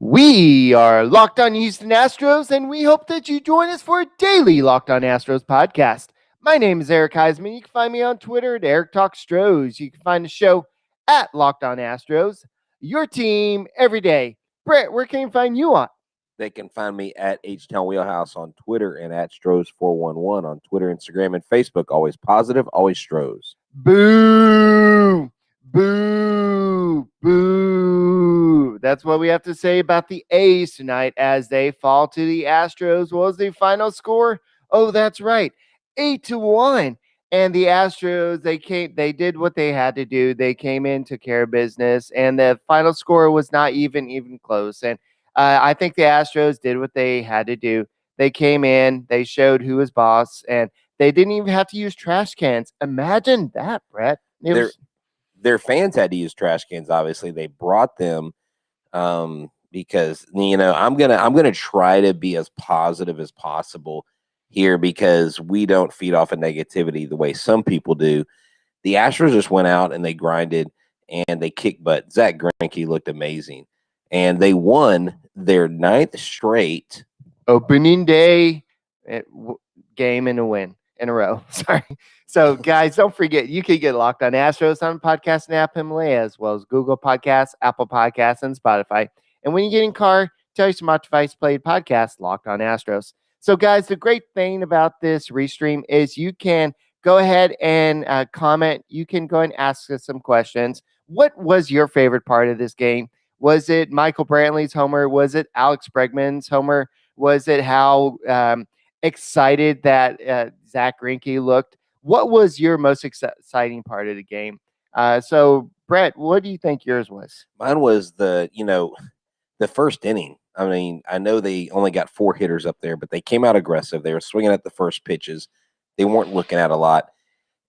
We are Locked On Houston Astros, and we hope that you join us for a daily Locked On Astros podcast. My name is Eric Heisman. You can find me on Twitter at Eric Talk Stros. You can find the show at Locked On Astros. Your team every day. Brett, where can you find you on? They can find me at H-Town Wheelhouse on Twitter and at Stros411 on Twitter, Instagram, and Facebook. Always positive, always Stros. Boo! Boo! Boo! That's what we have to say about the A's tonight as they fall to the Astros. What was the final score? Oh, that's right. 8-1. And the Astros, they did what they had to do. They came in, took care of business, and the final score was not even close. And I think the Astros did what they had to do. They came in, they showed who was boss, and they didn't even have to use trash cans. Imagine that, Brett. Their fans had to use trash cans. Obviously, they brought them because I'm gonna try to be as positive as possible here because we don't feed off of negativity the way some people do. The Astros just went out and they grinded and they kicked butt. Zach Greinke looked amazing, and they won their 9th straight opening day game in a row. Sorry. So, guys, don't forget, you can get Locked On Astros on podcast and app Himalaya, as well as Google Podcasts, Apple Podcasts, and Spotify. And when you get in car, tell your smart device played podcast Locked On Astros. So, guys, the great thing about this restream is you can go ahead and comment. You can go and ask us some questions. What was your favorite part of this game? Was it Michael Brantley's homer? Was it Alex Bregman's homer? Was it how excited that Zach Greinke looked? What was your most exciting part of the game? So, Brett, what do you think yours was? Mine was the first inning. I mean, I know they only got 4 hitters up there, but they came out aggressive. They were swinging at the first pitches. They weren't looking at a lot,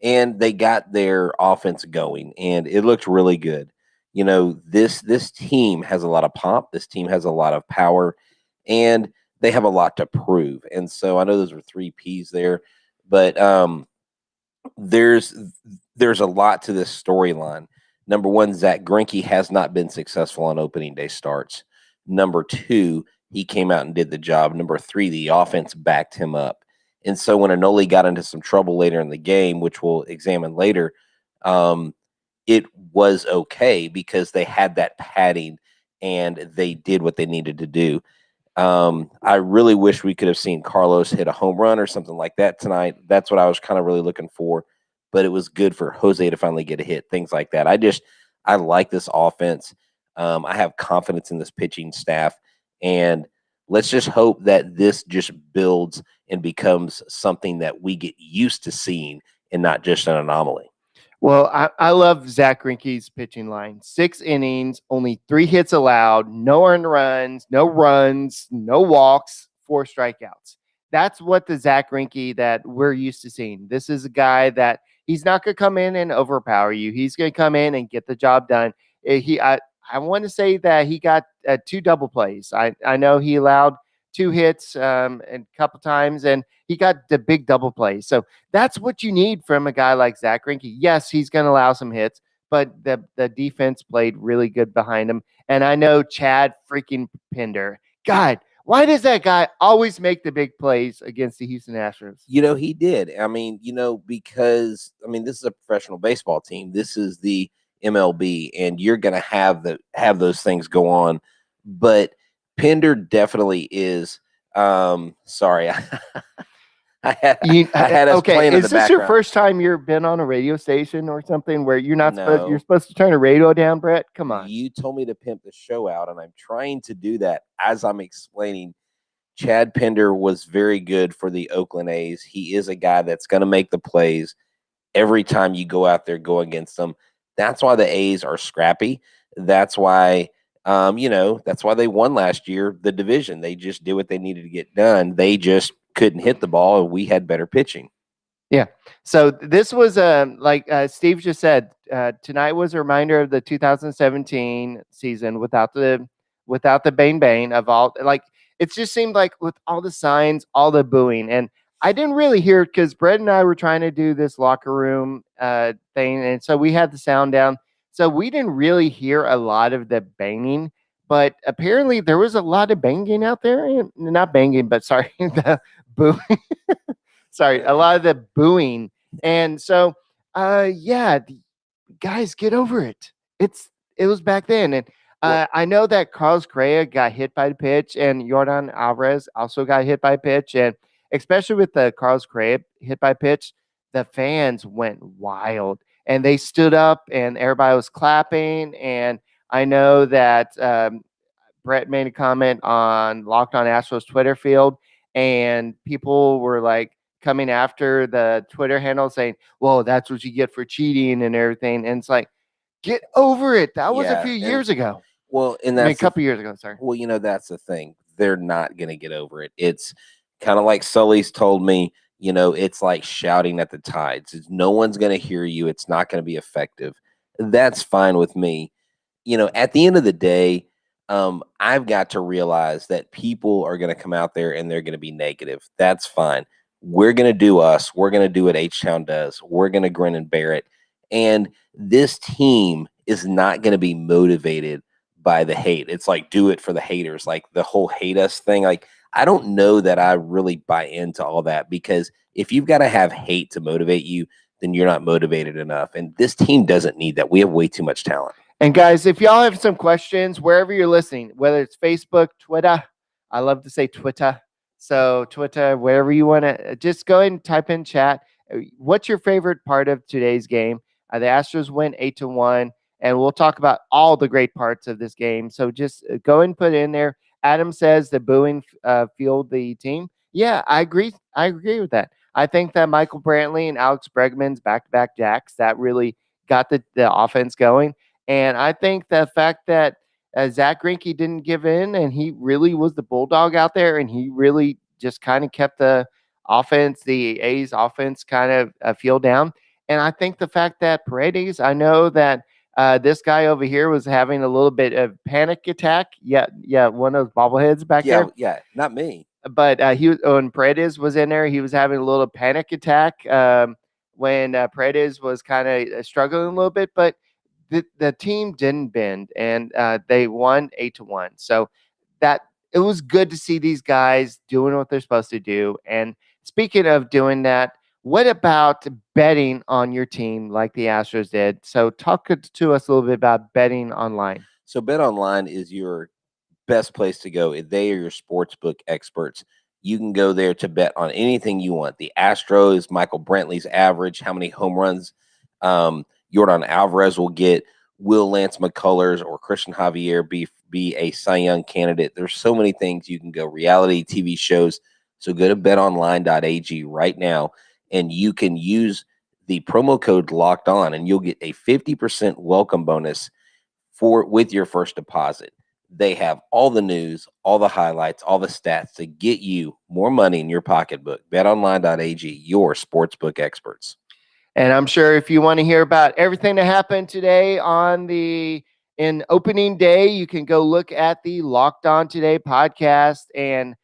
and they got their offense going, and it looked really good. This team has a lot of pop. This team has a lot of power, and they have a lot to prove. And so I know those were 3 Ps there, but there's a lot to this storyline. Number one, Zach Greinke has not been successful on opening day starts. Number 2, he came out and did the job. Number 3, the offense backed him up. And so when Anoli got into some trouble later in the game, which we'll examine later, it was okay because they had that padding and they did what they needed to do. I really wish we could have seen Carlos hit a home run or something like that tonight. That's what I was kind of really looking for, but it was good for Jose to finally get a hit, things like that. I like this offense. I have confidence in this pitching staff, and let's just hope that this just builds and becomes something that we get used to seeing and not just an anomaly. Well, I love Zach Greinke's pitching line. 6 innings, only 3 hits allowed, no earned runs, no walks, 4 strikeouts. That's what the Zach Greinke that we're used to seeing. This is a guy that he's not going to come in and overpower you. He's going to come in and get the job done. I want to say that he got 2 double plays. I know he allowed 2 hits and a couple times, and he got the big double play. So that's what you need from a guy like Zach Greinke. Yes, he's going to allow some hits, but the defense played really good behind him. And I know Chad freaking Pinder. God, why does that guy always make the big plays against the Houston Astros? He did. I mean, because this is a professional baseball team. This is the MLB, and you're going to have those things go on. But Pinder definitely is. Sorry, I had us playing in the background. Is this your first time you've been on a radio station or something where you're not you're supposed to turn a radio down, Brett? Come on. You told me to pimp the show out, and I'm trying to do that as I'm explaining. Chad Pinder was very good for the Oakland A's. He is a guy that's going to make the plays every time you go out there, go against them. That's why the A's are scrappy. That's why, that's why they won last year, the division. They just did what they needed to get done. They just couldn't hit the ball, and we had better pitching. Yeah. So this was like Steve just said, tonight was a reminder of the 2017 season without the bang of all. Like, it just seemed like with all the signs, all the booing, and I didn't really hear it because Brett and I were trying to do this locker room thing, and so we had the sound down, so we didn't really hear a lot of the banging. but apparently there was a lot of banging out there. Not banging, but sorry, the booing. Sorry, a lot of the booing. And so, yeah, guys, get over it. It was back then, and Well, I know that Carlos Correa got hit by the pitch, and Jordan Alvarez also got hit by pitch, and especially with the Carlos Correa hit by pitch, the fans went wild, and they stood up, and everybody was clapping, and I know that Brett made a comment on Locked On Astros Twitter field, and people were like coming after the Twitter handle saying, "Well, that's what you get for cheating and everything." And it's like, get over it. That was a yeah, few and years ago. well, and I mean, a that's the couple years ago. Sorry. well, that's the thing. They're not going to get over it. It's kind of like Sully's told me, it's like shouting at the tides. No one's going to hear you. It's not going to be effective. That's fine with me. At the end of the day, I've got to realize that people are going to come out there and they're going to be negative. That's fine. We're going to do us. We're going to do what H-Town does. We're going to grin and bear it. And this team is not going to be motivated by the hate. It's like, do it for the haters, like the whole hate us thing. Like, I don't know that I really buy into all that, because if you've got to have hate to motivate you, then you're not motivated enough. And this team doesn't need that. We have way too much talent. And guys, if y'all have some questions, wherever you're listening, whether it's Facebook, Twitter, I love to say Twitter. So Twitter, wherever you want to, just go ahead and type in chat. What's your favorite part of today's game? The Astros win 8-1, and we'll talk about all the great parts of this game. So just go and put it in there. Adam says the booing fueled the team. Yeah, I agree. I agree with that. I think that Michael Brantley and Alex Bregman's back-to-back jacks that really got the offense going. And I think the fact that Zach Greinke didn't give in, and he really was the bulldog out there, and he really just kind of kept the offense, the A's offense, kind of feel down. And I think the fact that Paredes, I know that this guy over here was having a little bit of panic attack. Yeah, one of those bobbleheads back there. Yeah, not me. But he was when Paredes was in there, he was having a little panic attack when Paredes was kind of struggling a little bit, but the team didn't bend, and they won 8-1. So that it was good to see these guys doing what they're supposed to do. And speaking of doing that, what about betting on your team like the Astros did? So talk to us a little bit about betting online. So Bet Online is your best place to go. They are your sports book experts. You can go there to bet on anything you want. The Astros, Michael Brantley's average, how many home runs Jordan Alvarez will get, will Lance McCullers or Christian Javier be a Cy Young candidate? There's so many things you can go. Reality TV shows. So go to betonline.ag right now, and you can use the promo code Locked On, and you'll get a 50% welcome bonus with your first deposit. They have all the news, all the highlights, all the stats to get you more money in your pocketbook. BetOnline.ag, your sportsbook experts. And I'm sure if you want to hear about everything that happened today in opening day, you can go look at the Locked On Today podcast and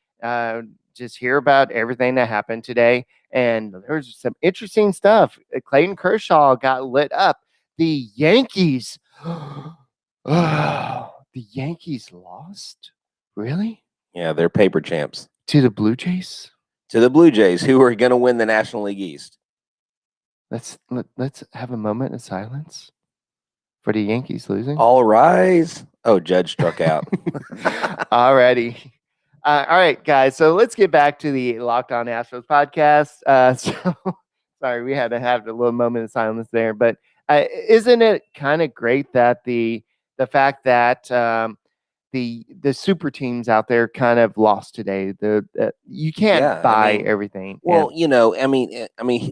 just hear about everything that happened today. And there's some interesting stuff. Clayton Kershaw got lit up. The Yankees. Oh, the Yankees lost? Really? Yeah, they're paper champs. To the Blue Jays? To the Blue Jays, who are going to win the National League East. Let's have a moment of silence for the Yankees losing. All rise. Oh, Judge struck out. Alrighty. All right, guys. So let's get back to the Locked On Astros podcast. So sorry, we had to have a little moment of silence there, but isn't it kind of great that the fact that the super teams out there kind of lost today? You can't buy everything. Well, I mean,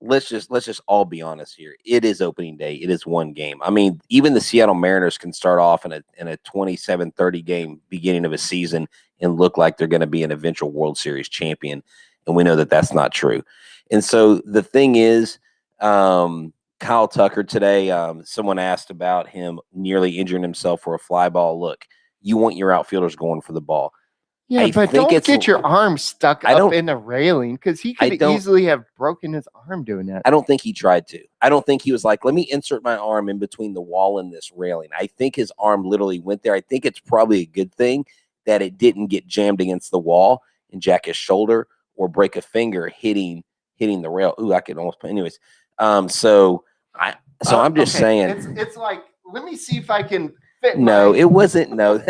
let's just all be honest here. It is opening day. It is one game. I mean, even the Seattle Mariners can start off in a 27-30 game beginning of a season and look like they're going to be an eventual World Series champion, and we know that that's not true. And so the thing is, Kyle Tucker today, someone asked about him nearly injuring himself for a fly ball. Look, you want your outfielders going for the ball. Yeah, I but think don't it's get your arm stuck I up don't in the railing because he I could don't easily have broken his arm doing that. I don't think he tried to. I don't think he was like, let me insert my arm in between the wall and this railing. I think his arm literally went there. I think it's probably a good thing that it didn't get jammed against the wall and jack his shoulder or break a finger hitting the rail. Ooh, I could almost anyways. So I I'm just Okay, saying it's like let me see if I can fit no, my. it wasn't no.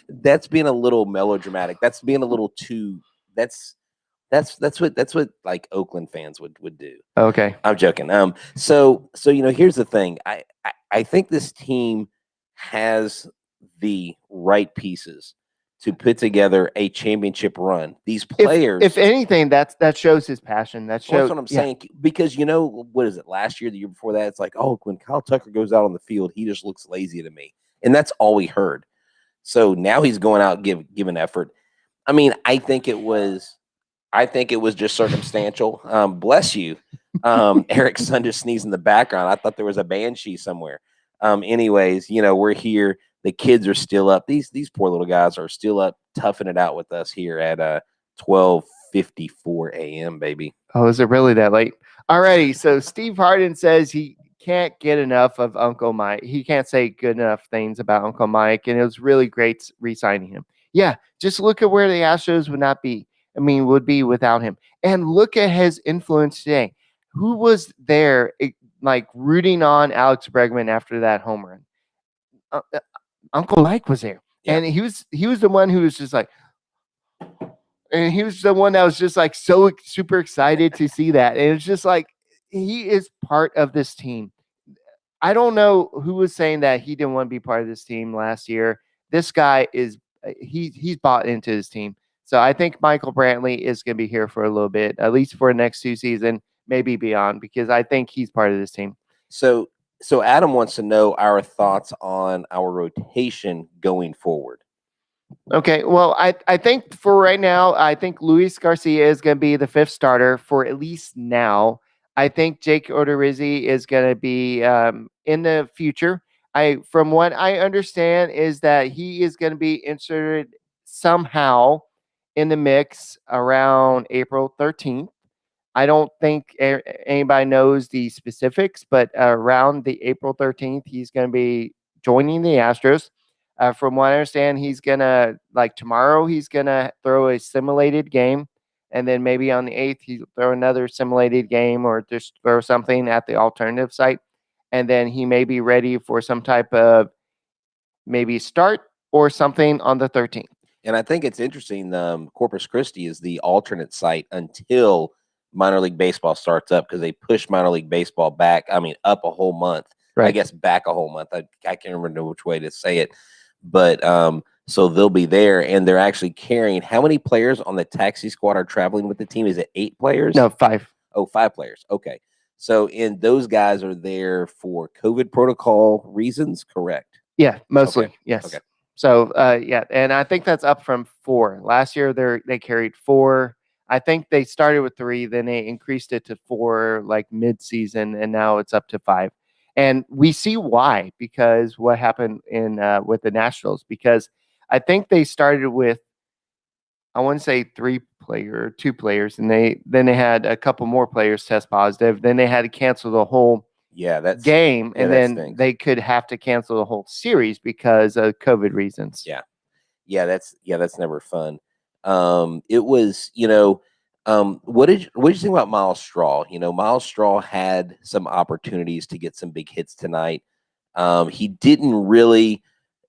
That's being a little melodramatic. That's being a little too that's that's what like Oakland fans would do. Okay, I'm joking. So here's the thing. I think this team has the right pieces to put together a championship run. These players, if anything, that shows his passion. That well, that's shows, what I'm yeah. saying. Because what is it? Last year, the year before that, it's like, oh, when Kyle Tucker goes out on the field, he just looks lazy to me, and that's all we heard. So now he's going out giving effort. I mean, I think it was just circumstantial. Bless you. Eric's son just sneezed in the background. I thought there was a banshee somewhere. Anyways, we're here. The kids are still up. These poor little guys are still up, toughing it out with us here at 12:54 a.m. baby. Oh, is it really that late? Alrighty. So Steve Harden says he can't get enough of Uncle Mike. He can't say good enough things about Uncle Mike, and it was really great re-signing him. Yeah, just look at where the Astros would not be. I mean, would be without him. And look at his influence today. Who was there, like rooting on Alex Bregman after that home run? Uh, uh, Uncle Mike was there, Yeah. and he was the one who was just like, and he was the one that was just like so super excited to see that. And it's just like he is part of this team. I don't know who was saying that he didn't want to be part of this team last year. This guy is he's bought into his team. So I think Michael Brantley is going to be here for a little bit, at least for the next 2 seasons, maybe beyond, because I think he's part of this team. So Adam wants to know our thoughts on our rotation going forward. Okay, well, I think for right now, I think Luis Garcia is going to be the fifth starter for at least now. I think Jake Odorizzi is going to be in the future. From what I understand, is that he is going to be inserted somehow in the mix around April 13th. I don't think anybody knows the specifics, but around the April 13th, he's going to be joining the Astros. From what I understand, he's gonna like tomorrow. He's gonna throw a simulated game, and then maybe on the 8th he'll throw another simulated game, or just throw something at the alternative site, and then he may be ready for some type of maybe start or something on the 13th. And I think it's interesting. Corpus Christi is the alternate site until minor league baseball starts up because they push minor league baseball back. I mean, up a whole month. I Right. guess back a whole month. I can't remember which way to say it, but so they'll be there, and they're actually carrying. How many players on the taxi squad are traveling with the team? Is it 8 players? No, 5. Oh, 5 players. Okay, so and those guys are there for COVID protocol reasons, correct? Yeah, mostly. Okay. Yes. Okay. So yeah, and I think that's up from 4. Last year they carried 4. I think they started with 3, then they increased it to 4 like mid-season, and now it's up to 5. And we see why, because what happened in with the Nationals, because I think they started with, I want to say 2 players, and then they had a couple more players test positive. Then they had to cancel the whole game, and then stinks. they could have to cancel the whole series because of COVID reasons. Yeah, that's never fun. It was, what did you think about Miles Straw? Miles Straw had some opportunities to get some big hits tonight. He didn't really,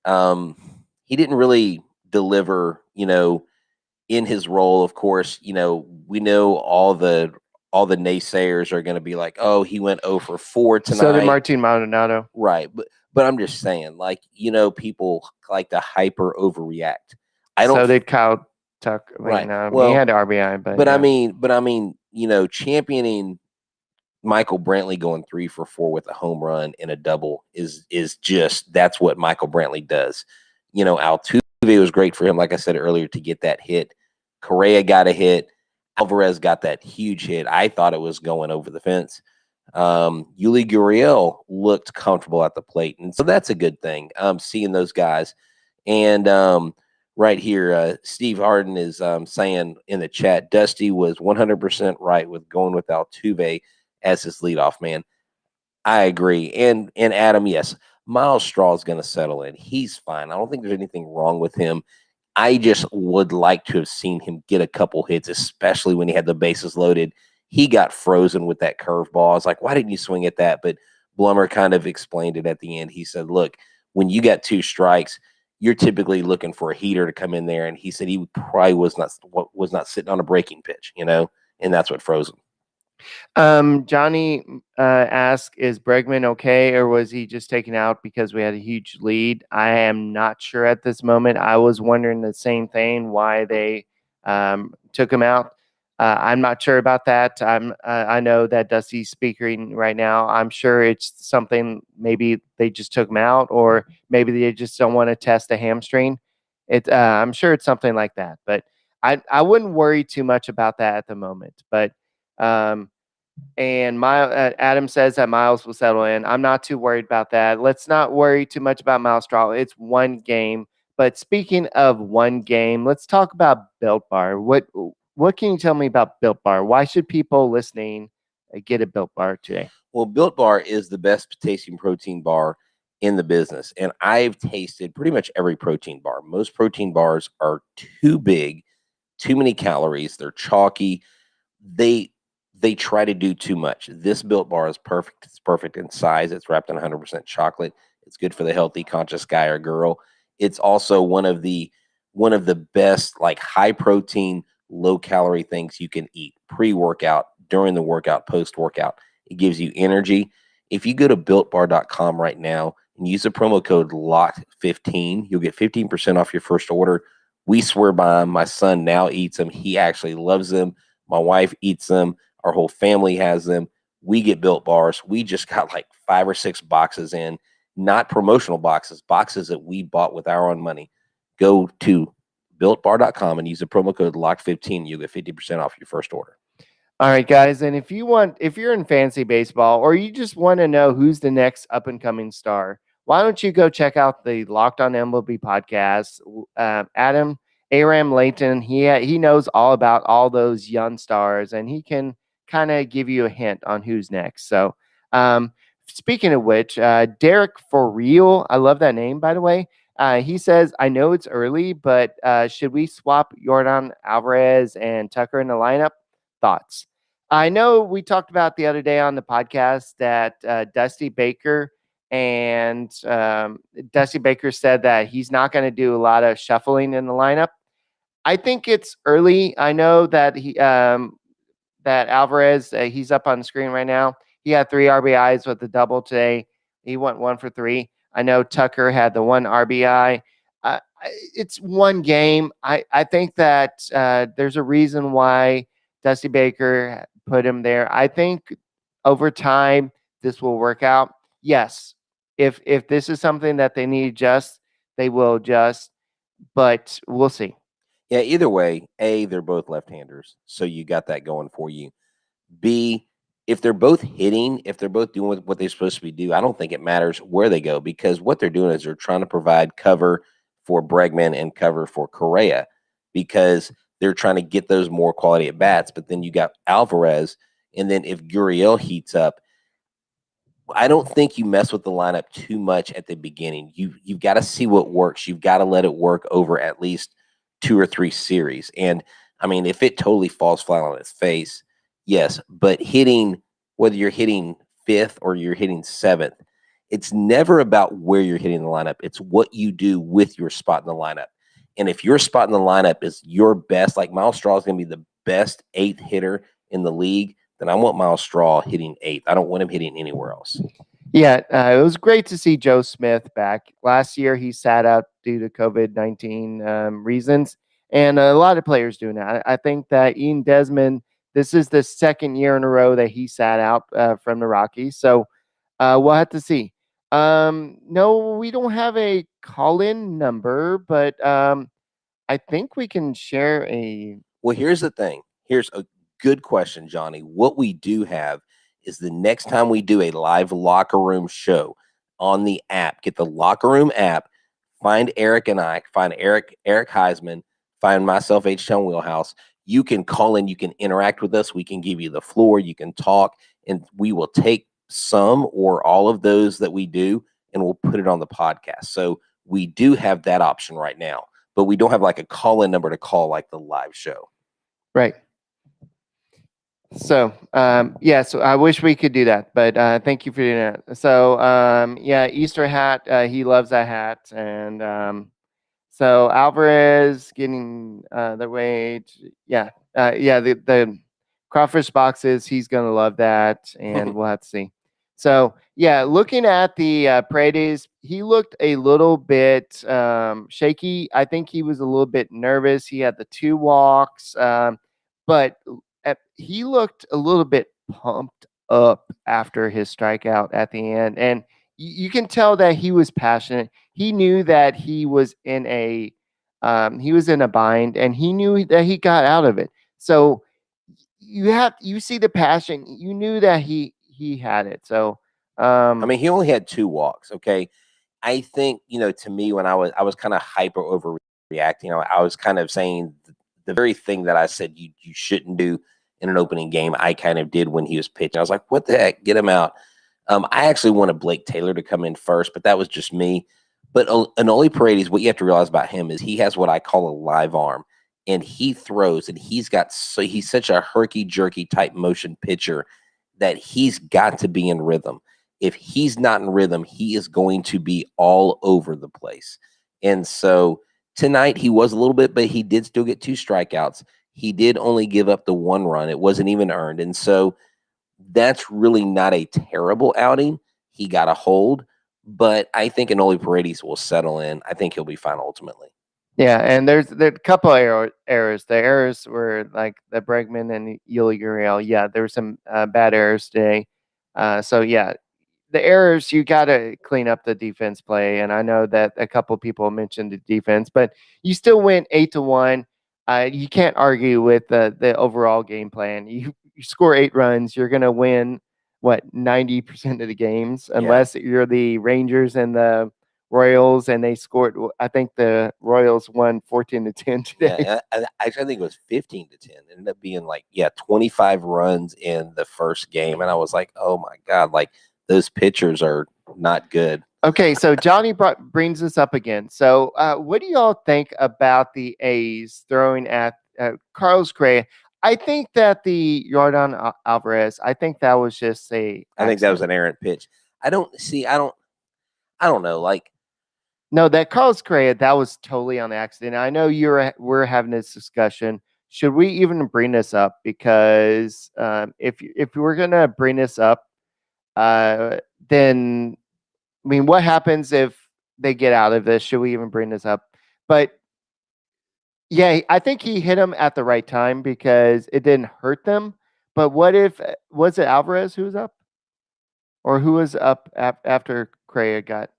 he didn't really deliver, in his role. Of course, we know all the naysayers are going to be like, oh, he went 0 for 4 tonight. So did Martin Maldonado. Right. But I'm just saying, like, people like to hyper overreact. So did Kyle Tucker. Right. He had RBI, but I yeah. mean, championing Michael Brantley going 3 for 4 with a home run and a double is just that's what Michael Brantley does. Altuve was great for him, like I said earlier, to get that hit. Correa got a hit. Alvarez got that huge hit. I thought it was going over the fence. Yuli Gurriel looked comfortable at the plate, and so that's a good thing. Seeing those guys, and right here, Steve Harden is saying in the chat, Dusty was 100% right with going with Altuve as his leadoff man. I agree. And Adam, yes, Miles Straw is going to settle in. He's fine. I don't think there's anything wrong with him. I just would like to have seen him get a couple hits, especially when he had the bases loaded. He got frozen with that curveball. I was like, why didn't you swing at that? But Blummer kind of explained it at the end. He said, look, when you got two strikes, you're typically looking for a heater to come in there. And he said he probably was not sitting on a breaking pitch, and that's what froze him. Johnny asked, "Is Bregman okay, or was he just taken out because we had a huge lead?" I am not sure at this moment. I was wondering the same thing, why they took him out. I'm not sure about that. I know that Dusty's speaking right now. I'm sure it's something. Maybe they just took him out, or maybe they just don't want to test a hamstring. I'm sure it's something like that. But I wouldn't worry too much about that at the moment. But um, and Adam says that Miles will settle in. I'm not too worried about that. Let's not worry too much about Miles Straw. It's one game. But speaking of one game, let's talk about Built Bar. What can you tell me about Built Bar? Why should people listening get a Built Bar today? Well, Built Bar is the best tasting protein bar in the business. And I've tasted pretty much every protein bar. Most protein bars are too big, too many calories. They're chalky. They try to do too much. This Built Bar is perfect. It's perfect in size. It's wrapped in 100% chocolate. It's good for the healthy, conscious guy or girl. It's also one of the best, like, high protein, low calorie things you can eat pre-workout, during the workout, post-workout. It gives you energy. If you go to builtbar.com right now and use the promo code LOCKED15, you'll get 15% off your first order. We swear by them. My son now eats them. He actually loves them. My wife eats them. Our whole family has them. We get Built Bars. We just got like 5 or 6 boxes in, not promotional boxes, boxes that we bought with our own money. Go to builtbar.com and use the promo code LOCK15. You'll get 50% off your first order. All right, guys. And if you're in fantasy baseball, or you just want to know who's the next up and coming star, why don't you go check out the Locked On MLB podcast? Adam Aram Layton, he knows all about all those young stars, and he can kind of give you a hint on who's next. So, um, speaking of which, Derek For Real, I love that name, by the way. He says, "I know it's early, but should we swap Jordan Alvarez and Tucker in the lineup? Thoughts?" I know we talked about the other day on the podcast that Dusty Baker said that he's not going to do a lot of shuffling in the lineup. I think it's early. I know that that Alvarez, he's up on the screen right now. He had 3 RBIs with the double today. He went 1 for 3. I know Tucker had the 1 RBI. It's one game. I think that there's a reason why Dusty Baker put him there. I think over time this will work out. Yes, if this is something that they need to adjust, they will adjust, but we'll see. Yeah, either way, A, they're both left-handers, so you got that going for you. B, if they're both hitting, if they're both doing what they're supposed to be doing, I don't think it matters where they go, because what they're doing is they're trying to provide cover for Bregman and cover for Correa, because they're trying to get those more quality at bats. But then you got Alvarez, and then if Gurriel heats up, I don't think you mess with the lineup too much at the beginning. You've got to see what works. You've got to let it work over at least 2 or 3 series. And I mean, if it totally falls flat on its face, yes. But whether you're hitting 5th or you're hitting 7th, it's never about where you're hitting the lineup. It's what you do with your spot in the lineup. And if your spot in the lineup is your best, like Miles Straw is going to be the best 8th hitter in the league, then I want Miles Straw hitting 8th. I don't want him hitting anywhere else. Yeah, it was great to see Joe Smith back. Last year, he sat out due to COVID-19 reasons, and a lot of players doing that. I think that Ian Desmond, this is the second year in a row that he sat out from the Rockies. So we'll have to see. No, we don't have a call-in number, but I think we can share a. Well, here's the thing. Here's a good question, Johnny. What we do have is the next time we do a live locker room show on the app, get the locker room app, find Eric and I, find Eric Heisman, find myself, H-Town Wheelhouse. You can call in, you can interact with us. We can give you the floor, you can talk, and we will take some or all of those that we do and we'll put it on the podcast. So we do have that option right now, but we don't have like a call-in number to call like the live show. Right. So, yeah, so I wish we could do that, but thank you for doing that. So, yeah, Easter hat, he loves that hat. And so Alvarez getting the wage. Yeah, yeah, the crawfish boxes, he's going to love that, and we'll have to see. So, yeah, looking at the Paredes, he looked a little bit shaky. I think he was a little bit nervous. He had the 2 walks, but he looked a little bit pumped up after his strikeout at the end. And you can tell that he was passionate. He knew that he was in a bind, and he knew that he got out of it. So you see the passion. You knew that he had it. So I mean, he only had 2 walks. Okay. I think, to me, when I was kind of hyper overreacting, I was kind of saying the very thing that I said you shouldn't do in an opening game, I kind of did when he was pitching. I was like, what the heck? Get him out. I actually wanted Blake Taylor to come in first, but that was just me. But Anoli Paredes, what you have to realize about him is he has what I call a live arm, and he throws, and he's such a herky-jerky type motion pitcher that he's got to be in rhythm. If he's not in rhythm, he is going to be all over the place. And so tonight he was a little bit, but he did still get 2 strikeouts. He did only give up the 1 run. It wasn't even earned. And so that's really not a terrible outing. He got a hold, but I think Anoli Paredes will settle in. I think he'll be fine ultimately. Yeah, and there's a couple errors. The errors were like the Bregman and Yuli Gurriel. Yeah, there were some bad errors today. So yeah, the errors, you got to clean up the defense play. And I know that a couple people mentioned the defense, but you still went 8-1. You can't argue with the overall game plan. You score 8 runs, you're going to win what 90% of the games, unless you're the Rangers and the Royals, and they scored. I think the Royals won 14-10 today. Yeah, I think it was 15-10. It ended up being 25 runs in the first game, and I was like, oh my god, those pitchers are not good. Okay, so Johnny brings us up again. So, what do y'all think about the A's throwing at Carlos Correa? I think that the Jordan Alvarez, I think that was just I think that was an errant pitch. I don't know. No, that Carlos Correa, that was totally on accident. I know we're having this discussion. Should we even bring this up? Because if we're gonna bring this up, then I mean, what happens if they get out of this? Should we even bring this up? But yeah, I think he hit him at the right time because it didn't hurt them. But what if, was it Alvarez who was up? Or who was up after Correa got?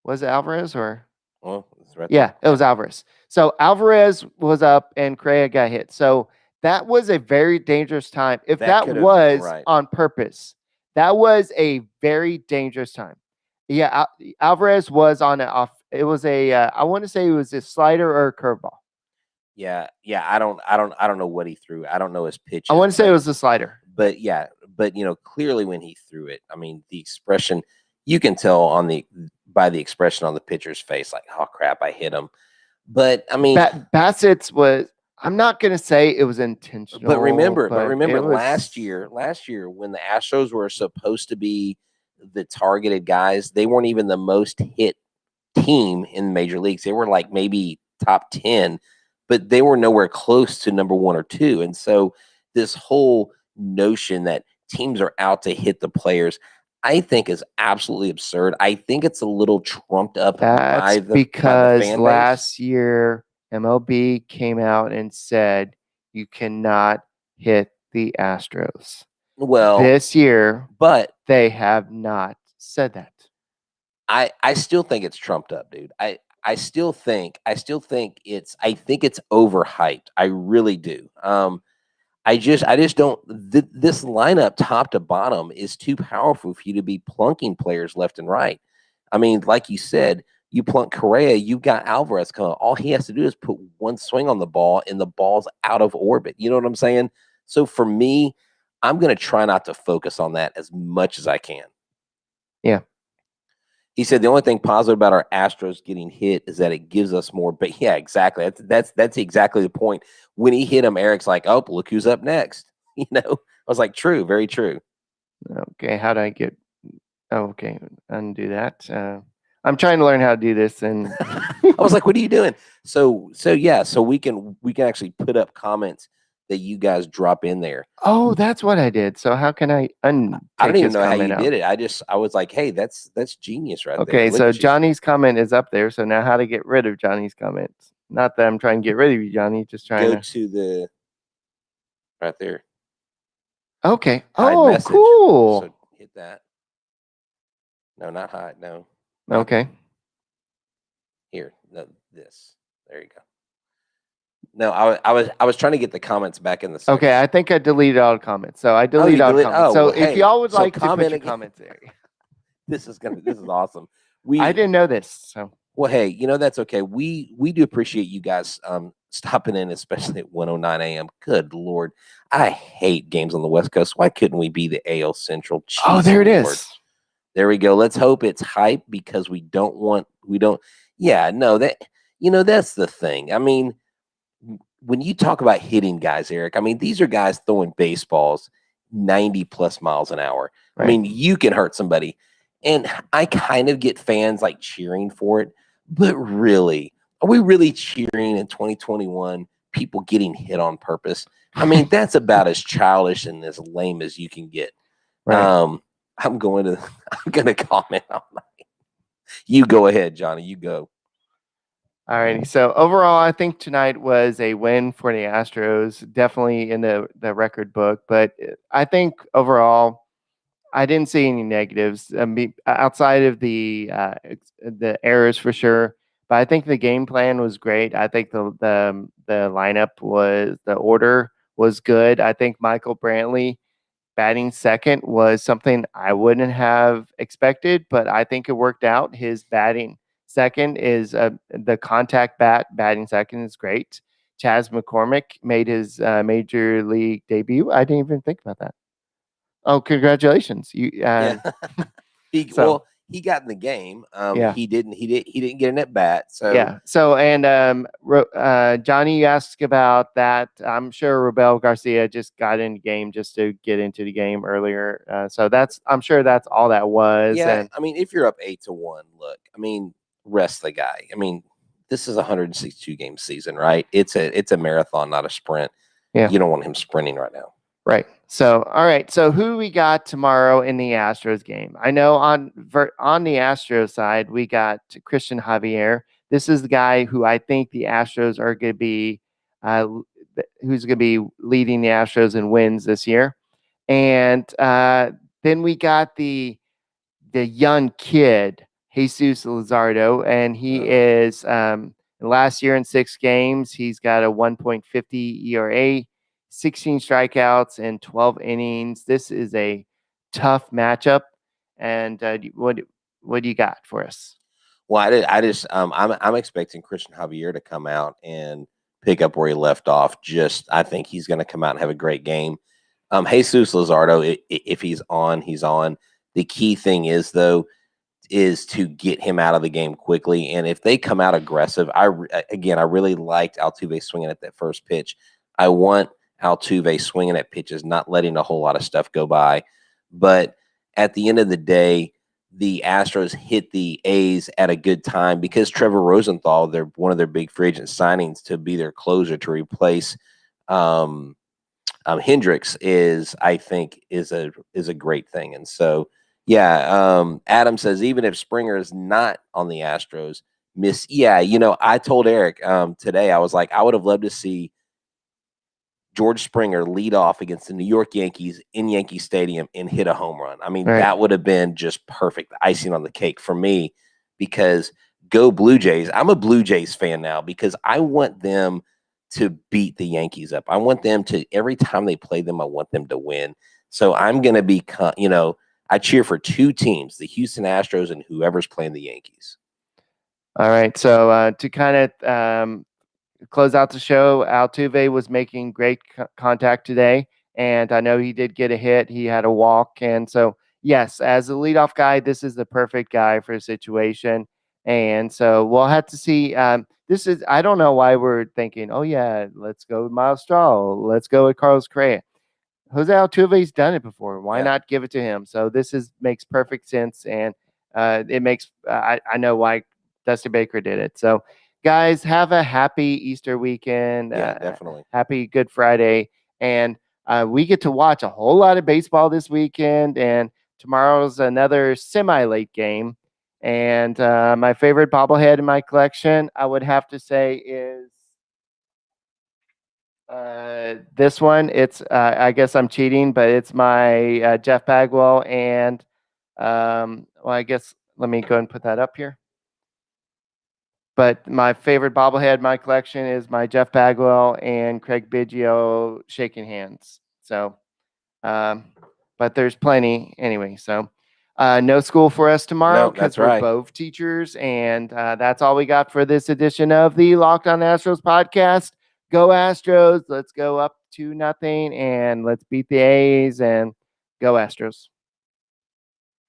Was it Alvarez or? Well, it's right Yeah, there. it was Alvarez. So Alvarez was up and Correa got hit. So that was a very dangerous time. If that was right. on purpose, that was a very dangerous time. Yeah, Alvarez was on it off. It was a. I want to say it was a slider or a curveball. Yeah. I don't know what he threw. I don't know his pitch. I want to say it was a slider. But yeah, clearly when he threw it, I mean, the expression, you can tell by the expression on the pitcher's face, like, oh crap, I hit him. But I mean, Bassett's was. I'm not going to say it was intentional. But remember, last year when the Astros were supposed to be the targeted guys, they weren't even the most hit team in major leagues. They were maybe top 10, but they were nowhere close to number 1 or 2. And so this whole notion that teams are out to hit the players, I think is absolutely absurd. I think it's a little trumped up because last year MLB came out and said you cannot hit the Astros. Well, this year, but they have not said that. I still think it's trumped up, dude. I still think it's overhyped. I really do. I just don't. This lineup, top to bottom, is too powerful for you to be plunking players left and right. I mean, like you said, You plunk Correa, you've got Alvarez coming. All he has to do is put one swing on the ball, and the ball's out of orbit. You know what I'm saying? So for me, I'm going to try not to focus on that as much as I can. Yeah. He said the only thing positive about our Astros getting hit is that it gives us more. But yeah, exactly. That's exactly the point. When he hit him, Eric's like, "Oh, look who's up next." You know, I was like, "True, very true." Okay. How do I get? Oh, okay. Undo that. I'm trying to learn how to do this, and I was like, "What are you doing?" So yeah, so we can actually put up comments that you guys drop in there. oh, that's what I did. So how can I I don't take even his know how you comment out? did it. I was like, "Hey, that's genius right there." Okay, Look so at you. Johnny's comment is up there. So now how to get rid of Johnny's comments? Not that I'm trying to get rid of you, Johnny. Just trying Go to. to the right there. Okay. Hide Oh, message. cool. So hit that. No, not hide. No. Okay. Here, no, this. There you go. No, I was trying to get the comments back in the section. Okay, I think I deleted all the comments. So I deleted all the comments. Oh, So well, if hey, y'all would so like to put comment your again. comments there. This is awesome. I didn't know this. So Well, hey, you know, that's okay. We do appreciate you guys stopping in, especially at 1:09 a.m. Good Lord. I hate games on the West Coast. Why couldn't we be the AL Central? oh, there it Lord. is. There we go. Let's hope it's hype because we don't. Yeah, no, that's the thing. I mean, when you talk about hitting guys, Eric, I mean, these are guys throwing baseballs 90 plus miles an hour. Right. I mean, you can hurt somebody. And I kind of get fans like cheering for it, but really, are we really cheering in 2021 people getting hit on purpose? I mean, that's about as childish and as lame as you can get. Right. I'm going to comment on that. You go ahead, Johnny. You go. All righty. So overall, I think tonight was a win for the Astros, definitely in the record book. But I think overall, I didn't see any negatives. I mean, outside of the errors for sure. But I think the game plan was great. I think the lineup was the order was good. I think Michael Brantley batting second was something I wouldn't have expected, but I think it worked out. His batting second is the contact batting second is great. Chas McCormick made his major league debut. I didn't even think about that. Oh, congratulations! Yeah. He got in the game. Yeah. He didn't get an at bat. So yeah. So and Johnny, you asked about that. I'm sure Robel Garcia just got in the game just to get into the game earlier. So I'm sure that's all that was. yeah, And I mean, if you're up 8-1, look, I mean, rest the guy. I mean, this is a 162 game season, right? It's a marathon, not a sprint. Yeah. You don't want him sprinting right now. Right. So, all right. So, who we got tomorrow in the Astros game? I know on the Astros side, we got Christian Javier. This is the guy who I think the Astros are going to be, who's going to be leading the Astros in wins this year. And then we got the young kid, Jesus Luzardo, and he is last year in 6 games, he's got a 1.50 ERA, 16 strikeouts in 12 innings. This is a tough matchup. And what do you got for us? Well, I'm expecting Christian Javier to come out and pick up where he left off. I think he's going to come out and have a great game. Jesus Luzardo, if he's on, he's on. The key thing is to get him out of the game quickly. And if they come out aggressive, I really liked Altuve swinging at that first pitch. I want Altuve swinging at pitches, not letting a whole lot of stuff go by. But at the end of the day, the Astros hit the A's at a good time because Trevor Rosenthal, they're one of their big free agent signings to be their closer to replace Hendricks I think is a great thing. And so, yeah, Adam says even if Springer is not on the Astros, I told Eric today, I was like, I would have loved to see George Springer lead off against the New York Yankees in Yankee Stadium and hit a home run. I mean, that would have been just perfect, icing on the cake for me, because go Blue Jays. I'm a Blue Jays fan now because I want them to beat the Yankees up. I want them to, every time they play them, I want them to win. So I'm going to be, I cheer for 2 teams, the Houston Astros and whoever's playing the Yankees. All right. So to kind of close out the show, Altuve was making great contact today, and I know he did get a hit. He had a walk, and so yes, as a leadoff guy, this is the perfect guy for the situation. And so we'll have to see. This is I don't know why we're thinking, oh yeah, let's go with Miles Straw, let's go with Carlos Correa. Jose Altuve's done it before. Why Yeah. not give it to him? So this is makes perfect sense, and it makes I know why Dusty Baker did it. So guys, have a happy Easter weekend. Yeah, definitely. Happy Good Friday, and we get to watch a whole lot of baseball this weekend. And tomorrow's another semi-late game. And my favorite bobblehead in my collection, I would have to say, is this one. It's I guess I'm cheating, but it's my Jeff Bagwell and well, I guess let me go and put that up here. But my favorite bobblehead in my collection is my Jeff Bagwell and Craig Biggio shaking hands. So, um, but there's plenty anyway. So, no school for us tomorrow No, because that's we're right. both teachers, and that's all we got for this edition of the Locked On Astros podcast. Go Astros! Let's go up 2-0, and let's beat the A's and go Astros.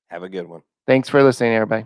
Have a good one. Thanks for listening, everybody.